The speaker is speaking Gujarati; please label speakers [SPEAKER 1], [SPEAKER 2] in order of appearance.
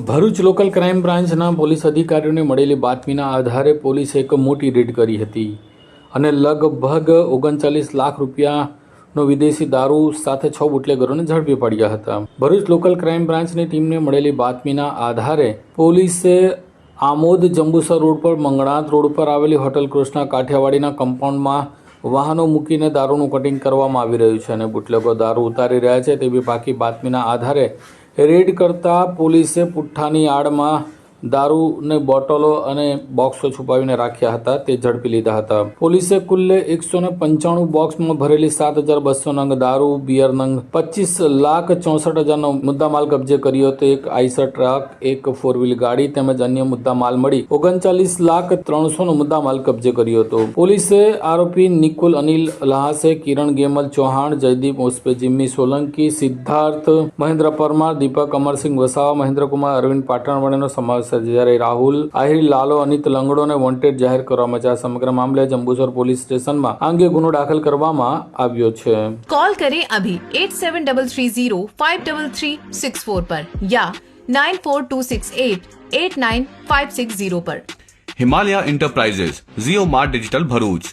[SPEAKER 1] ભરૂચ લોકલ ક્રાઇમ બ્રાન્ચના પોલીસ અધિકારીઓને મળેલી બાતમીના આધારે પોલીસે એક મોટી રેડ કરી હતી અને લગભગ 39 લાખ રૂપિયાનો વિદેશી દારૂ સાથે 6 બુટલેગરોને ઝડપી પાડ્યા હતા. ભરૂચ લોકલ ક્રાઇમ બ્રાન્ચની ટીમને મળેલી બાતમીના આધારે પોલીસે આમોદ જંબુસર રોડ પર મંગળાત રોડ પર આવેલી હોટલ કૃષ્ણા કાઠિયાવાડીના કમ્પાઉન્ડમાં વાહનો મૂકીને દારૂનું કટિંગ કરવામાં આવી રહ્યું છે અને બુટલેગરો દારૂ ઉતારી રહ્યા છે તેવી પાકી બાતમીના આધારે રેડ કરતા પોલીસે પુઠ્ઠાની આડમાં દારૂને બોટલો અને બોક્સો છુપાવીને રાખ્યા હતા તે ઝડપી લીધા હતા. પોલીસે કુલ્લે 195 બોક્સમાં ભરેલી 7,200 નંગ દારૂ, બિયર નંગ 25,64,000નો મુદ્દામાલ કબજે કર્યો હતો. એક આઈસર ટ્રક, એક 4 વ્હીલ ગાડી તેમજ અન્ય મુદ્દામાલ મળી 39,300,000નો મુદ્દામાલ કબજે કર્યો હતો. પોલીસે આરોપી નિકુલ અનિલ લહાસે, કિરણ ગેમલ ચૌહાણ, જયદીપ ઉર્ફે જીમ્મી સોલંકી, સિદ્ધાર્થ મહેન્દ્ર પરમાર, દીપક અમરસિંહ વસાવા, મહેન્દ્રકુમાર અરવિંદ પાટણવાળાનો સમાવેશ છે, જ્યારે રાહુલ આહિર લાલો અનિત લંગડોને વોન્ટેડ જાહેર કરવામાં છે. આ સમગ્ર મામલે જંબુસર પોલીસ સ્ટેશનમાં આ અંગે ગુનો દાખલ કરવામાં આવ્યો છે.
[SPEAKER 2] कॉल करें अभी 8733053364 पर या 9426889560 पर.
[SPEAKER 3] हिमालय इंटरप्राइजेज, जियो मार्ट डिजिटल भरूच,